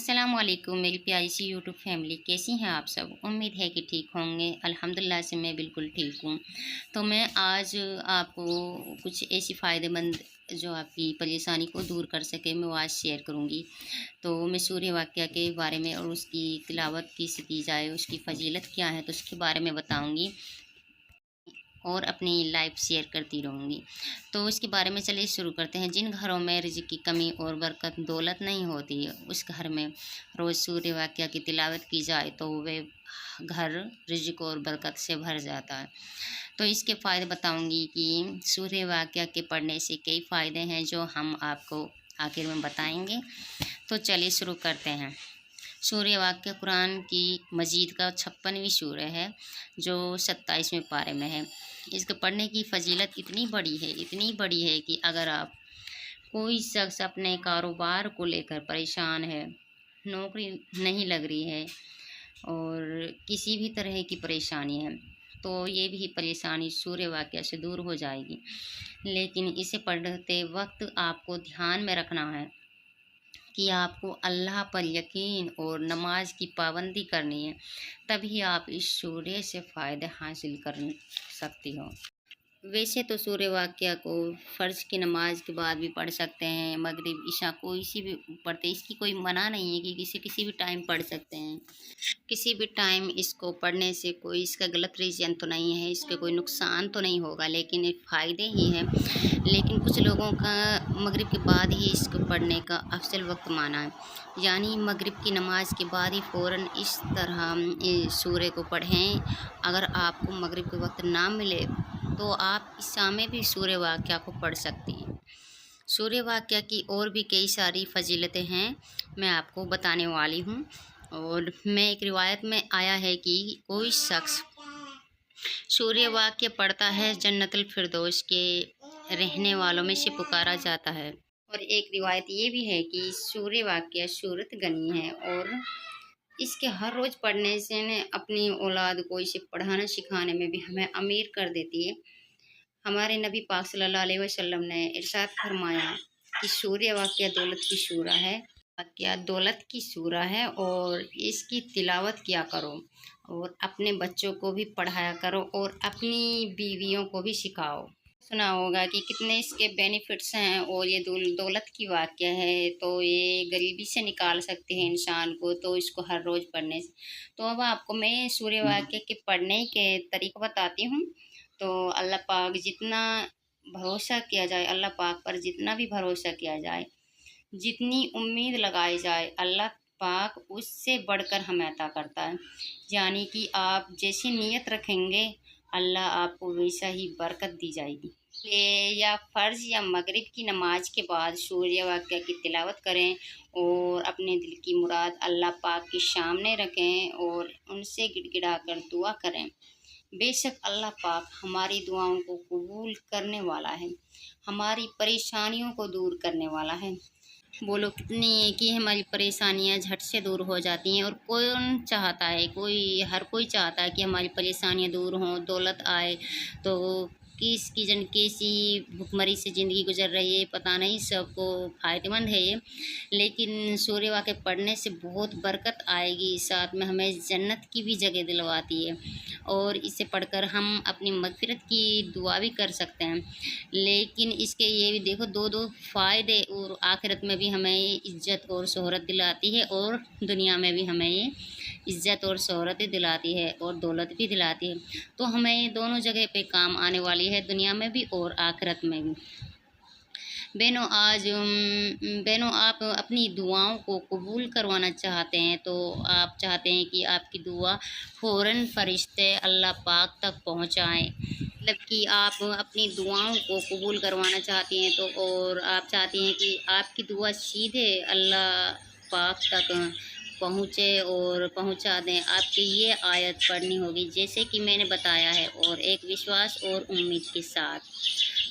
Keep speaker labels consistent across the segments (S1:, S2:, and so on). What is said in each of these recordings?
S1: अस्सलाम वालेकुम मेरी प्यारी सी यूट्यूब फैमिली, कैसी हैं आप सब। उम्मीद है कि ठीक होंगे। अल्हम्दुलिल्लाह से मैं बिल्कुल ठीक हूँ। तो मैं आज आपको कुछ ऐसी फ़ायदेमंद जो आपकी परेशानी को दूर कर सके मैं वो आज शेयर करूँगी। तो मैं सूर्य वाक़या के बारे में और उसकी तिलावत कैसे की जाए, उसकी फ़जीलत क्या है, तो उसके बारे में बताऊँगी और अपनी लाइफ शेयर करती रहूँगी। तो इसके बारे में चलिए शुरू करते हैं। जिन घरों में रिज़्क़ की कमी और बरकत दौलत नहीं होती, उस घर में रोज़ सूर्य वाक़या की तिलावत की जाए तो वे घर रिज़्क़ और बरकत से भर जाता है। तो इसके फ़ायदे बताऊँगी कि सूर्य वाक़या के पढ़ने से कई फ़ायदे हैं जो हम आपको आखिर में बताएँगे। तो चलिए शुरू करते हैं। सूर्य वाक़या कुरान की मजीद का 56वीं सूरह है जो 27वें पारे में है। इसको पढ़ने की फ़जीलत इतनी बड़ी है कि अगर आप कोई शख्स अपने कारोबार को लेकर परेशान है, नौकरी नहीं लग रही है और किसी भी तरह की परेशानी है, तो ये भी परेशानी सूर्य वाक़या से दूर हो जाएगी। लेकिन इसे पढ़ते वक्त आपको ध्यान में रखना है कि आपको अल्लाह पर यकीन और नमाज की पाबंदी करनी है, तभी आप इस सूर्य से फ़ायदे हासिल कर सकती हो। वैसे तो सूर्य वाक़या को फ़र्ज़ की नमाज के बाद भी पढ़ सकते हैं, मगरिब इशा कोई सी भी पढ़ते, इसकी कोई मना नहीं है कि किसी भी टाइम पढ़ सकते हैं। किसी भी टाइम इसको पढ़ने से कोई इसका गलत रीज़न तो नहीं है, इसके कोई नुकसान तो नहीं होगा, लेकिन एक फ़ायदे ही हैं। लेकिन कुछ लोगों का मगरिब के बाद ही इसको पढ़ने का अफ़ज़ल वक्त माना है, यानी मगरिब की नमाज के बाद ही फ़ौरन इस तरह सूर्य को पढ़ें। अगर आपको मगरिब के वक्त ना मिले तो आप इशा में भी सूर्य वाक़या को पढ़ सकती हैं। सूर्य वाक़या की और भी कई सारी फ़जीलतें हैं, मैं आपको बताने वाली हूँ। और मैं एक रिवायत में आया है कि कोई शख्स सूर्य वाक़या पढ़ता है, जन्नतुल फिरदौस के रहने वालों में से पुकारा जाता है। और एक रिवायत ये भी है कि सूर्य वाक़या सूरत गनी है और इसके हर रोज़ पढ़ने से न अपनी औलाद को इसे पढ़ाना सिखाने में भी हमें अमीर कर देती है। हमारे नबी पाक सल्लल्लाहु अलैहि वसल्लम ने इरशाद फरमाया कि सूर्य वाक़या दौलत की सूरा है, वाक़या दौलत की सूरा है और इसकी तिलावत किया करो और अपने बच्चों को भी पढ़ाया करो और अपनी बीवियों को भी सिखाओ। सुना होगा कि कितने इसके बेनिफिट्स हैं और ये दौलत की वाक़या है, तो ये गरीबी से निकाल सकते हैं इंसान को, तो इसको हर रोज़ पढ़ने से। तो अब आपको मैं सूर्य वाक़या के पढ़ने के तरीक़े बताती हूँ। तो अल्लाह पाक जितना भरोसा किया जाए, अल्लाह पाक पर जितना भी भरोसा किया जाए, जितनी उम्मीद लगाई जाए, अल्लाह पाक उससे बढ़कर हमें अता करता है। यानी कि आप जैसी नीयत रखेंगे, अल्लाह आपको वैसा ही बरकत दी जाएगी। या फ़र्ज़ या मगरिब की नमाज के बाद सूर्य वाक़या की तिलावत करें और अपने दिल की मुराद अल्लाह पाक के सामने रखें और उनसे गिड़गिड़ा कर दुआ करें। बेशक अल्लाह पाक हमारी दुआओं को कबूल करने वाला है, हमारी परेशानियों को दूर करने वाला है। बोलो कितनी कि हमारी परेशानियां झट से दूर हो जाती हैं। और कौन चाहता है, हर कोई चाहता है कि हमारी परेशानियां दूर हों, दौलत आए। तो कैसी भुखमरी से ज़िंदगी गुजर रही है पता नहीं, सबको फ़ायदेमंद है ये। लेकिन सूर्य वाक़या पढ़ने से बहुत बरकत आएगी, साथ में हमें जन्नत की भी जगह दिलवाती है और इसे पढ़कर हम अपनी मग़फ़िरत की दुआ भी कर सकते हैं। लेकिन इसके ये भी देखो दो फ़ायदे, और आखिरत में भी हमें ये इज़्ज़त और शोहरत दिलाती है और दुनिया में भी हमें ये इज़्ज़त और शोहरत दिलाती है और दौलत भी दिलाती है। तो हमें ये दोनों जगह पे काम आने वाली है, दुनिया में भी और आखिरत में भी। बहनों आप अपनी दुआओं को कबूल करवाना चाहते हैं, तो आप चाहते हैं कि आपकी दुआ फ़ौरन फ़रिश्ते अल्लाह पाक तक पहुँचाएँ। मतलब कि आप अपनी दुआओं को कबूल करवाना चाहती हैं, तो और आप चाहती हैं कि आपकी दुआ सीधे अल्लाह पाक तक पहुँचे और पहुँचा दें। आपकी ये आयत पढ़नी होगी जैसे कि मैंने बताया है, और एक विश्वास और उम्मीद के साथ,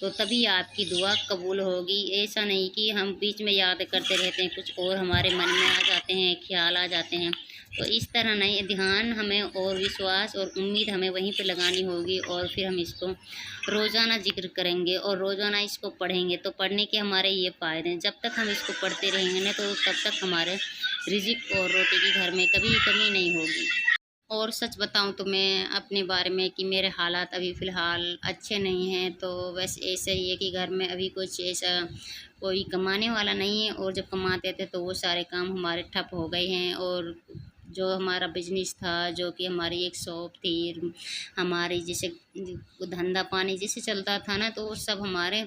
S1: तो तभी आपकी दुआ कबूल होगी। ऐसा नहीं कि हम बीच में याद करते रहते हैं, कुछ और हमारे मन में आ जाते हैं, ख्याल आ जाते हैं, तो इस तरह नहीं। ध्यान हमें और विश्वास और उम्मीद हमें वहीं पे लगानी होगी और फिर हम इसको रोज़ाना ज़िक्र करेंगे और रोज़ाना इसको पढ़ेंगे। तो पढ़ने के हमारे ये फ़ायदे हैं, जब तक हम इसको पढ़ते रहेंगे ना तो तब तक हमारे رزق اور روٹی کی گھر میں کبھی کمی نہیں ہوگی۔ اور سچ بتاؤں تو میں اپنے بارے میں کہ میرے حالات ابھی فی الحال اچھے نہیں ہیں، تو بس ایسا ہی ہے کہ گھر میں ابھی کچھ ایسا کوئی کمانے والا نہیں ہے، اور جب کماتے تھے تو وہ سارے کام ہمارے ٹھپ ہو گئے ہیں، اور جو ہمارا بزنس تھا، جو کہ ہماری ایک شاپ تھی، ہماری جیسے دھندا پانی جیسے چلتا تھا نا، تو وہ سب ہمارے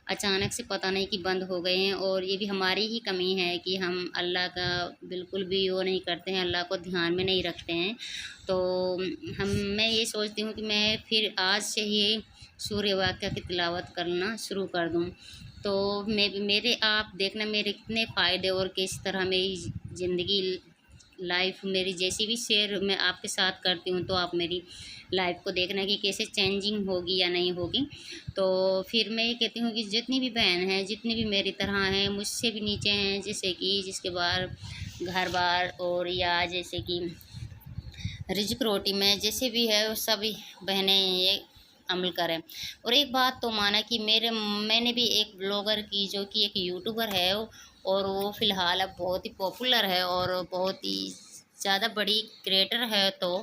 S1: اچانک سے پتہ نہیں کہ بند ہو گئے ہیں، اور یہ بھی ہماری ہی کمی ہے کہ ہم اللہ کا بالکل بھی وہ نہیں کرتے ہیں، اللہ کو دھیان میں نہیں رکھتے ہیں۔ تو میں یہ سوچتی ہوں کہ میں پھر آج سے ہی سورہ واقعہ کی تلاوت کرنا شروع کر دوں، تو میرے آپ دیکھنا میرے کتنے فائدے اور کس طرح میری زندگی لائف میری جیسی بھی شیئر میں آپ کے ساتھ کرتی ہوں، تو آپ میری لائف کو دیکھنا کہ کیسے چینجنگ ہوگی یا نہیں ہوگی۔ تو پھر میں یہ کہتی ہوں کہ جتنی بھی بہن ہیں، جتنی بھی میری طرح ہیں، مجھ سے بھی نیچے ہیں، جیسے کہ جس کے بار گھر بار اور یا جیسے کہ رزق روٹی میں جیسے بھی ہے، وہ سبھی بہنیں یہ عمل کریں۔ اور ایک بات تو مانا کہ میں نے بھی ایک بلاگر کی جو کہ ایک یوٹیوبر ہے، اور وہ فی الحال اب بہت ہی پاپولر ہے اور بہت ہی زیادہ بڑی کریٹر ہے، تو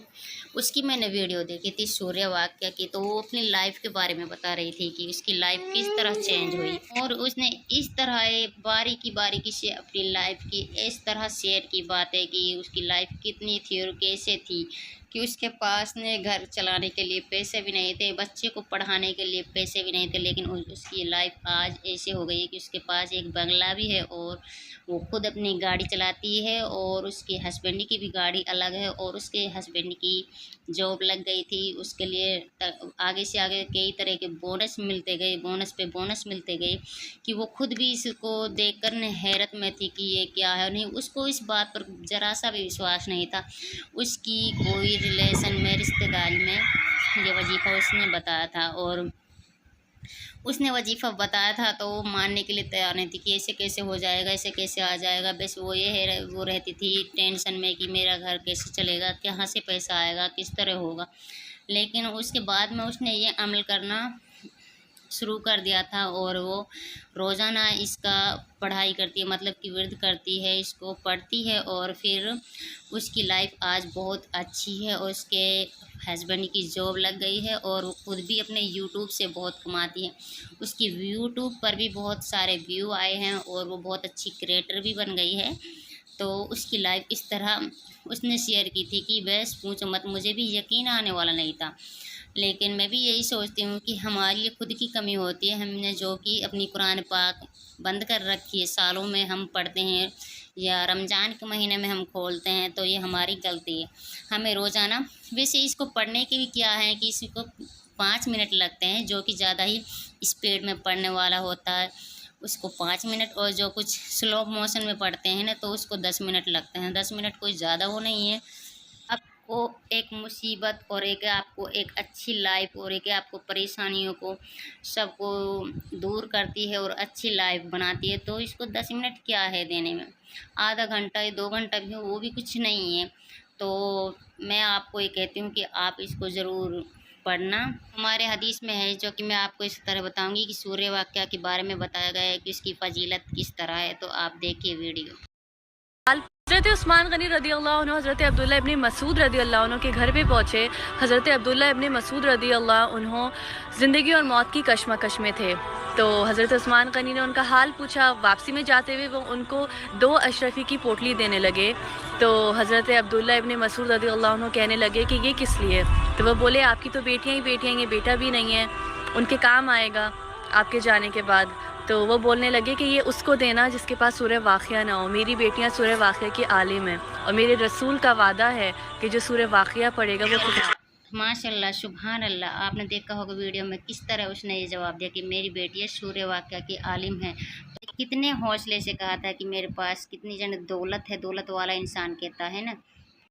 S1: اس کی میں نے ویڈیو دیکھی تھی سوریہ واقعہ کی، تو وہ اپنی لائف کے بارے میں بتا رہی تھی کہ اس کی لائف کس طرح چینج ہوئی، اور اس نے اس طرح باریکی باریکی سے اپنی لائف کی اس طرح شیئر کی باتیں کہ اس کی لائف کتنی تھی اور کیسے تھی، کہ اس کے پاس نے گھر چلانے کے لیے پیسے بھی نہیں تھے، بچے کو پڑھانے کے لیے پیسے بھی نہیں تھے، لیکن اس کی لائف آج ایسے ہو گئی ہے کہ اس کے پاس ایک بنگلہ بھی ہے، اور وہ خود اپنی گاڑی چلاتی ہے، اور اس کے ہسبینڈ کی بھی گاڑی الگ ہے، اور اس کے ہسبینڈ کی جاب لگ گئی تھی، اس کے لیے آگے سے آگے کئی طرح کے بونس ملتے گئے، بونس پہ بونس ملتے گئے، کہ وہ خود بھی اس کو دیکھ کر حیرت میں تھی کہ یہ کیا ہے، نہیں اس کو اس بات پر ذرا سا بھی وشواس نہیں تھا۔ اس کی کوئی ریلیشن میں رشتہ داری میں یہ وظیفہ اس نے بتایا تھا، اور اس نے وظیفہ بتایا تھا تو وہ ماننے کے لیے تیار نہیں تھی کہ ایسے کیسے ہو جائے گا، ایسے کیسے آ جائے گا، بس وہ وہ رہتی تھی ٹینشن میں کہ میرا گھر کیسے چلے گا، کہاں سے پیسہ آئے گا، کس طرح ہوگا۔ لیکن اس کے بعد میں اس نے یہ عمل کرنا شروع کر دیا تھا، اور وہ روزانہ اس کا پڑھائی کرتی ہے، مطلب کہ ورد کرتی ہے، اس کو پڑھتی ہے، اور پھر اس کی لائف آج بہت اچھی ہے، اور اس کے ہسبینڈ کی جاب لگ گئی ہے، اور وہ خود بھی اپنے یوٹیوب سے بہت کماتی ہے، اس کی یوٹیوب پر بھی بہت سارے ویو آئے ہیں، اور وہ بہت اچھی کریٹر بھی بن گئی ہے۔ تو اس کی لائف اس طرح اس نے شیئر کی تھی کہ بس پوچھو مت، مجھے بھی یقین آنے والا نہیں تھا، لیکن میں بھی یہی سوچتی ہوں کہ ہماری خود کی کمی ہوتی ہے، ہم نے جو کہ اپنی قرآن پاک بند کر رکھی ہے، سالوں میں ہم پڑھتے ہیں یا رمضان کے مہینے میں ہم کھولتے ہیں، تو یہ ہماری غلطی ہے۔ ہمیں روزانہ ویسے اس کو پڑھنے کے بھی کیا ہے کہ اس کو 5 منٹ لگتے ہیں، جو کہ زیادہ ہی اسپیڈ میں پڑھنے والا ہوتا ہے اس کو 5 منٹ، اور جو کچھ سلو موشن میں پڑھتے ہیں نا تو اس کو 10 منٹ لگتے ہیں۔ 10 منٹ کوئی زیادہ وہ نہیں ہے، آپ کو ایک مصیبت اور ایک آپ کو ایک اچھی لائف اور ایک آپ کو پریشانیوں کو سب کو دور کرتی ہے اور اچھی لائف بناتی ہے، تو اس کو 10 منٹ کیا ہے دینے میں، آدھا گھنٹہ یا 2 گھنٹہ بھی وہ بھی کچھ نہیں ہے۔ تو میں آپ کو یہ کہتی ہوں کہ آپ اس کو ضرور پڑھنا۔ ہمارے حدیث میں ہے جو کہ میں آپ کو اس طرح بتاؤں گی کہ سورہ واقعہ کے بارے میں بتایا گیا ہے کہ اس کی فضیلت کس طرح ہے، تو آپ دیکھیے ویڈیو۔
S2: حضرت عثمان غنی رضی اللہ عنہ حضرت عبداللہ ابن مسعود رضی اللہ عنہ کے گھر پہ پہنچے۔ حضرت عبداللہ ابن مسعود رضی اللہ عنہ زندگی اور موت کی کشمکش میں تھے، تو حضرت عثمان غنی نے ان کا حال پوچھا۔ واپسی میں جاتے ہوئے وہ ان کو 2 اشرفی کی پوٹلی دینے لگے، تو حضرت عبداللہ ابن مسعود رضی اللہ عنہ کہنے لگے کہ یہ کس لیے؟ تو وہ بولے آپ کی تو بیٹیاں ہی بیٹیاں ہیں، یہ بیٹا بھی نہیں ہے، ان کے کام آئے گا آپ کے جانے کے بعد۔ تو وہ بولنے لگے کہ یہ اس کو دینا جس کے پاس سورہ واقعہ نہ ہو، میری بیٹیاں سورہ واقعہ کی عالم ہیں، اور میرے رسول کا وعدہ ہے کہ جو سورہ واقعہ پڑھے گا وہ
S1: ماشاء اللہ، سبحان اللہ، آپ نے دیکھا ہوگا ویڈیو میں کس طرح اس نے یہ جواب دیا کہ میری بیٹی سورہ واقعہ کی عالم ہے۔ کتنے حوصلے سے کہا تھا کہ میرے پاس کتنی دولت ہے، دولت والا انسان کہتا ہے نا،